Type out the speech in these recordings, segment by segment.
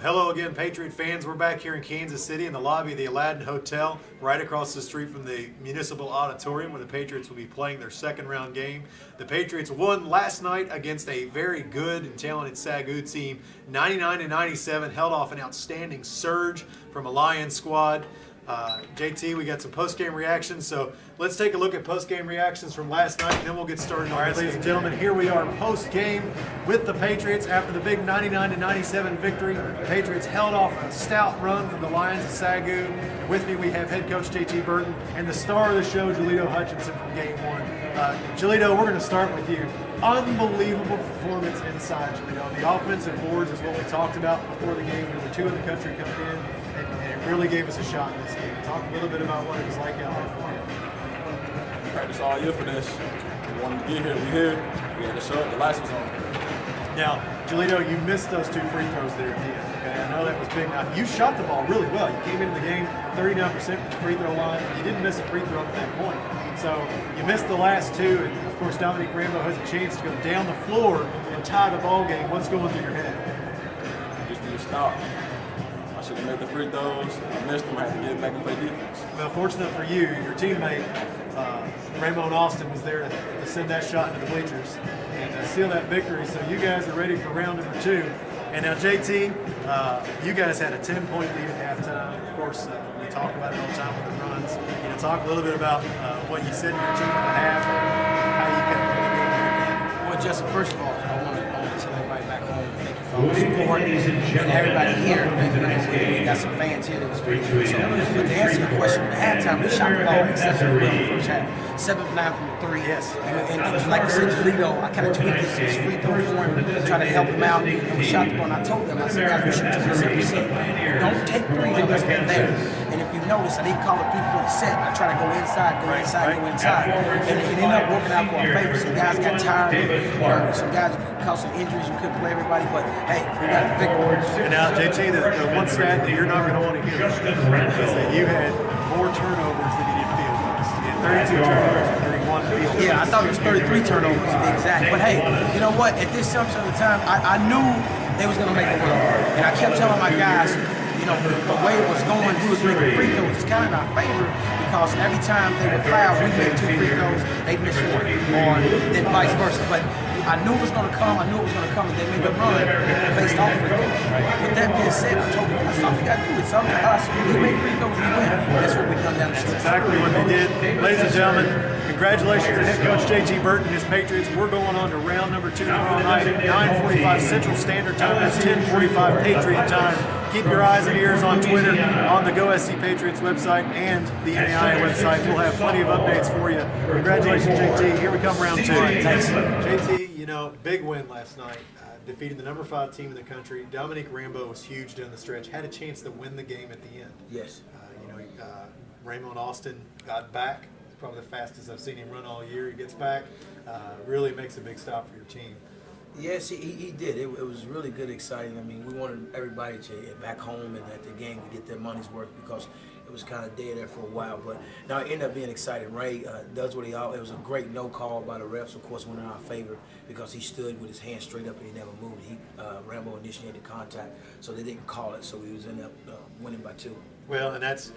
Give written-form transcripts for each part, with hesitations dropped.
Hello again, Patriot fans. We're back here in Kansas City in the lobby of the Aladdin Hotel, right across the street from the Municipal Auditorium, where the Patriots will be playing their second-round game. The Patriots won last night against a very good and talented SAGU team, 99-97, held off an outstanding surge from a Lions squad. JT, we got some post-game reactions, so let's take a look at post-game reactions from last night, and then we'll get started. All right, ladies and gentlemen, here we are post-game with the Patriots after the big 99-97 victory. The Patriots held off a stout run from the Lions of SAGU. And with me, we have head coach JT Burton and the star of the show, Jalito Hutchinson from Game 1. Jalito, we're going to start with you. Unbelievable performance inside, Jalito. The offensive boards is what we talked about before the game. There were two in the country coming in, and it really gave us a shot in this game. Talk a little bit about what it was like out there for you. Practice all year for this. We wanted to get here. We're here. We had to show up. The lights was on. Now, Jalito, you missed those two free throws there at the end. Okay, I know that was big. Now, you shot the ball really well. You came into the game 39% from the free throw line. You didn't miss a free throw at that point. So you missed the last two, and of course, Dominique Rambo has a chance to go down the floor and tie the ball game. What's going through your head? Just need to stop. I should have made the free throws. I missed them. I had to get back and play defense. Well, fortunate for you, your teammate, Raymond Austin, was there to send that shot into the bleachers and seal that victory. So you guys are ready for round number 2. And now, JT, you guys had a 10-point lead at halftime. Of course, we talk about it all the time with the runs. You know, talk a little bit about what you said to your team at the half and how you kept the game there again. Well, Justin, first of all, I want to tell everybody back home, thank you for all the support and everybody here. We got some fans here that was pretty good. So, but to answer your question, at halftime, we shot the ball exceptionally well in the first half. 7 of 9 from the 3. Yes. And like I said, Jalito, I kind of tweaked this free throw for him, trying to help him out, and we shot the ball. And I told them, I said, guys, we shoot 27%. Don't take threes unless they're there. And if you notice, I didn't call a 3-point set. I try to go inside, go inside. And it ended up working out for our favor. Some guys got tired. Some guys caused some injuries. We couldn't play everybody, but hey, we got the victory. And now, JT, the one stat that you're not going to want to hear is that you had more turnovers than you did field goals. You had 32 turnovers and 31 field goals. Yeah, I thought it was 33 turnovers to be exact. But hey, you know what? At this junction of the time, I knew they was going to make a run. And I kept telling my guys, you know, the way it was going, we was making free throws. It's kind of in our favor because every time they would foul, we make 2 free throws, they miss 1, or then vice versa. But I knew it was going to come, and they made a run based off free throws. With that being said, I told them, that's all we got to do. It's up to us. We make free throws, we win. That's what we've done down the stretch. Exactly what they did. Ladies and gentlemen, congratulations to head coach JT Burton and his Patriots. We're going on to round number 2 tomorrow night, 9:45 Central Standard Time. That's 10:45 Patriot time. Keep your eyes and ears on Twitter, on the Go SC Patriots website, and the NAIA website. We'll have plenty of updates for you. Congratulations, JT. Here we come, round 2. Thanks. JT, you know, big win last night. Defeating the number 5 team in the country. Dominique Rambo was huge down the stretch. Had a chance to win the game at the end. Yes. Raymond Austin got back. It's probably the fastest I've seen him run all year. He gets back. Really makes a big stop for your team. Yes, he did. It was really good, exciting. I mean, we wanted everybody to get back home and at the game to get their money's worth because it was kind of dead there for a while. But now it ended up being exciting. Ray does what he always. It was a great no call by the refs. Of course, went in our favor because he stood with his hands straight up and he never moved. Rambo initiated contact, so they didn't call it. So we was ended up winning by 2. Well, and that's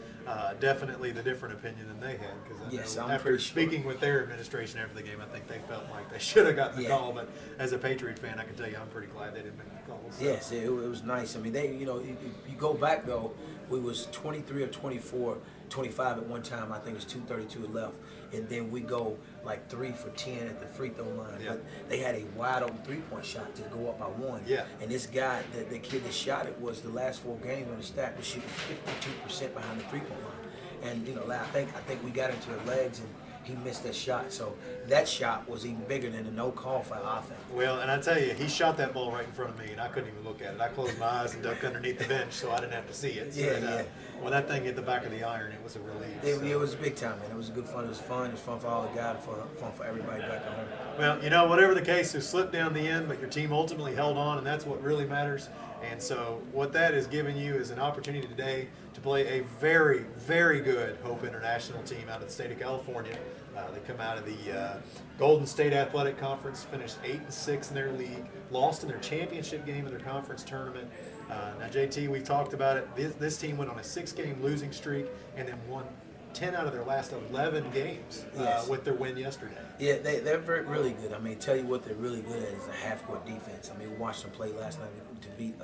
definitely the different opinion than they had. Because after speaking with their administration after the game, I think they felt like they should have gotten the call. But as a Patriot fan, I can tell you I'm pretty glad they didn't make the call. So. Yes, it was nice. I mean, if you go back though, we was 23 or 24, 25 at one time. I think it's 2:32 left, and then we go like 3 for 10 at the free throw line. Yeah. But they had a wide open 3-point shot to go up by 1. Yeah. And this guy, the kid that shot it, was the last 4 games on the stack was shooting 52% behind the 3-point line. And I think we got into the legs and he missed that shot. So that shot was even bigger than the no call for offense. Well, and I tell you, he shot that ball right in front of me, and I couldn't even look at it. I closed my eyes and ducked underneath the bench, so I didn't have to see it. So when that thing hit the back of the iron, it was a relief. It was big time, man. It was good fun. It was fun. It was fun for all the guys, fun for everybody back at home. Well, whatever the case, it slipped down the end, but your team ultimately held on, and that's what really matters. And so what that has given you is an opportunity today to play a very, very good Hope International team out of the state of California. They come out of the Golden State Athletic Conference, finished 8-6 in their league, lost in their championship game of their conference tournament. Now, JT, we've talked about it. This team went on a 6-game losing streak and then won 10 out of their last 11 games with their win yesterday. Yeah, they're really good. I mean, tell you what they're really good at is a half-court defense. I mean, we watched them play last night to beat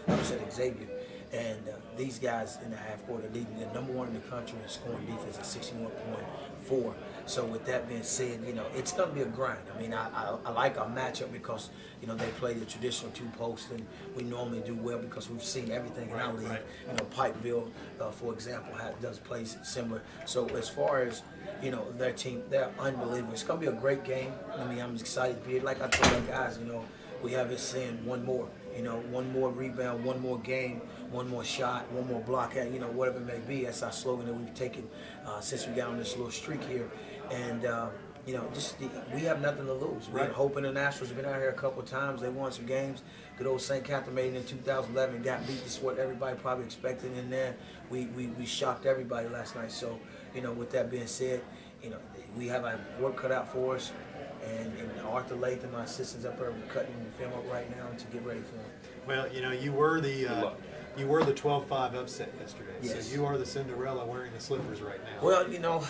upset Xavier. And these guys in the half-court are leading the #1 in the country in scoring defense at 61.4. So with that being said, you know, it's going to be a grind. I mean, I like our matchup because, you know, they play the traditional two-post, and we normally do well because we've seen everything in our league. Right. You know, Pikeville, for example, does play similar. So as far as, you know, their team, they're unbelievable. It's going to be a great game. I mean, I'm excited to be here. Like I told our guys, you know, we have it saying one more. You know, one more rebound, one more game, one more shot, one more block, you know, whatever it may be. That's our slogan that we've taken since we got on this little streak here. And, you know, we have nothing to lose. We're hoping the Nationals have been out here a couple of times. They won some games. Good old St. Catherine made it in 2011, got beat. This is what everybody probably expected. And then we shocked everybody last night. So, you know, with that being said, you know, we have our work cut out for us. And Arthur Latham, my assistant's up there, cutting the film up right now to get ready for him. Well, you know, you were the 12-5 upset yesterday. Yes. So you are the Cinderella wearing the slippers right now. Well, you know,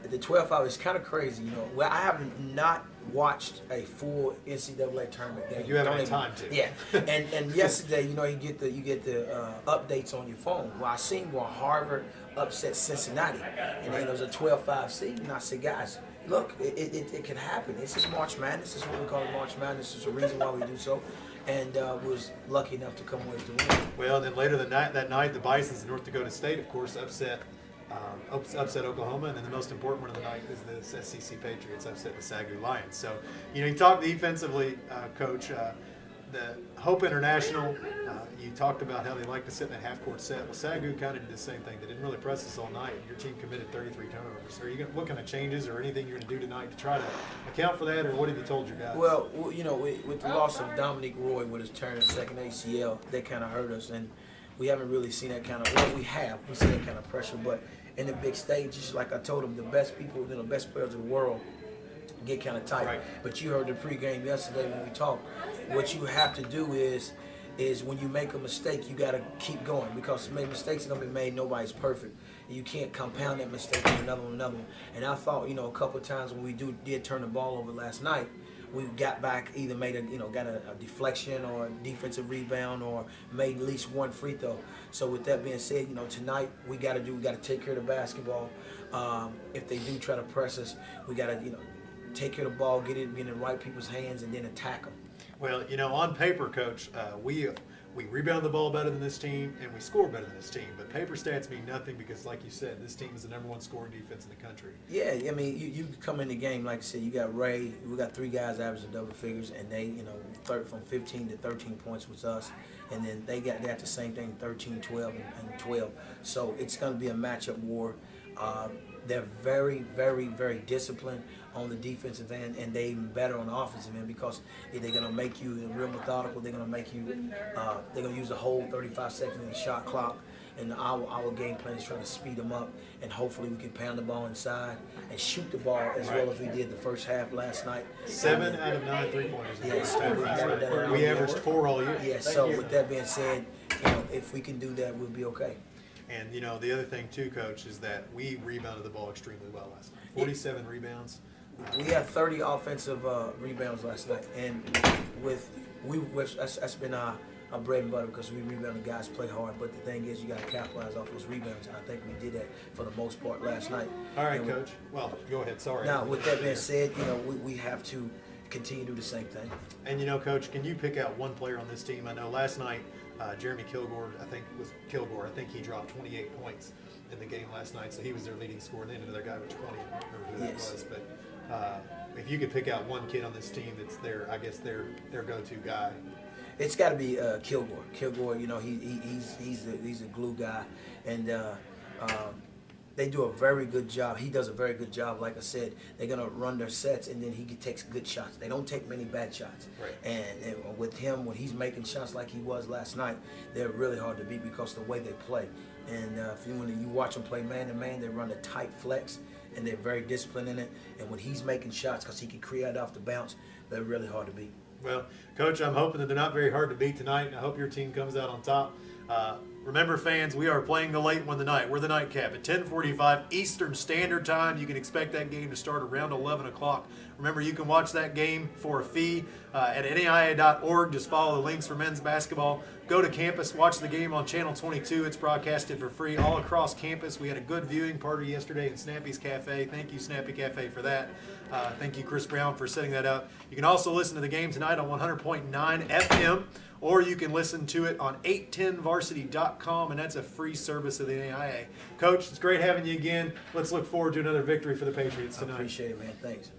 the 12-5 is kind of crazy. You know, well, I have not watched a full NCAA tournament game. You haven't had time to. Yeah, and yesterday, you know, you get the updates on your phone. Well, I seen where Harvard upset Cincinnati, and then it was a 12-5 seed. And I said, guys, look, it can happen. This is March Madness. This is what we call March Madness. There's a reason why we do so. And was lucky enough to come away with the win. Well, and then later that night, the Bisons of North Dakota State, of course, upset Oklahoma, and then the most important one of the night is the SEC Patriots upset the SAGU Lions. So, you know, you talk defensively, Coach. The Hope International, you talked about how they like to sit in that half-court set. Well, SAGU kind of did the same thing. They didn't really press us all night. Your team committed 33 turnovers. Are you what kind of changes or anything you're going to do tonight to try to account for that, or what have you told your guys? Well, you know, with the loss of Dominique Roy with his turn in second ACL, that kind of hurt us, and we haven't really seen that kind of. Well, we've seen that kind of pressure, but in the big stages, like I told them, the best people, you know, best players in the world get kind of tight. Right. But you heard the pregame yesterday when we talked. What you have to do is when you make a mistake, you got to keep going, because mistakes are going to be made. Nobody's perfect. You can't compound that mistake with another one. And I thought, you know, a couple of times when we did turn the ball over last night, we got back, either made got a deflection or a defensive rebound, or made at least one free throw. So with that being said, you know, tonight we got to take care of the basketball. If they do try to press us, we got to, you know, take care of the ball, get it in the right people's hands, and then attack them. Well, you know, on paper, Coach, we rebound the ball better than this team, and we score better than this team. But paper stats mean nothing because, like you said, this team is the #1 scoring defense in the country. Yeah, I mean, you come in the game, like I said, you got Ray. We got 3 guys averaging double figures, and they, you know, from 15 to 13 points was us. And then they got the same thing, 13, 12, and 12. So it's going to be a matchup war. They're very, very, very disciplined on the defensive end, and they even better on the offensive end, because they're going to make you real methodical. They're going to make you, they're going to use the whole 35 seconds in the shot clock. And our game plan is trying to speed them up, and hopefully we can pound the ball inside and shoot the ball as well as we did the first half last night. 7 out of 9 3-pointers. Yes, we averaged 4 all year. Yes, so with that being said, you know, if we can do that, we'll be okay. And, you know, the other thing, too, Coach, is that we rebounded the ball extremely well last night. 47 rebounds. We had 30 offensive rebounds last night, and that's been our bread and butter, because we rebound, the guys play hard. But the thing is, you got to capitalize off those rebounds, and I think we did that for the most part last night. All right, Coach. Well, go ahead. Sorry. Now, with that being said, you know, we have to continue to do the same thing. And, you know, Coach, can you pick out one player on this team? I know last night, Jeremy Kilgore, I think he dropped 28 points in the game last night, so he was their leading scorer. And then another guy with 20, I don't remember who that was. But if you could pick out one kid on this team that's their go-to guy. It's got to be Kilgore. Kilgore, you know, he's a glue guy, and they do a very good job. He does a very good job. Like I said, they're gonna run their sets, and then he takes good shots. They don't take many bad shots. Right. And with him, when he's making shots like he was last night, they're really hard to beat because of the way they play. And when you watch them play man to man, they run a tight flex, and they're very disciplined in it. And when he's making shots, because he can create off the bounce, they're really hard to beat. Well, Coach, I'm hoping that they're not very hard to beat tonight, and I hope your team comes out on top. Remember, fans, we are playing the late one tonight. We're the nightcap at 10:45 Eastern Standard Time. You can expect that game to start around 11 o'clock. Remember, you can watch that game for a fee at NAIA.org. Just follow the links for men's basketball. Go to campus, watch the game on Channel 22. It's broadcasted for free all across campus. We had a good viewing party yesterday in Snappy's Cafe. Thank you, Snappy Cafe, for that. Thank you, Chris Brown, for setting that up. You can also listen to the game tonight on 100.9 FM, or you can listen to it on 810varsity.com, and that's a free service of the NAIA. Coach, it's great having you again. Let's look forward to another victory for the Patriots tonight. I appreciate it, man. Thanks.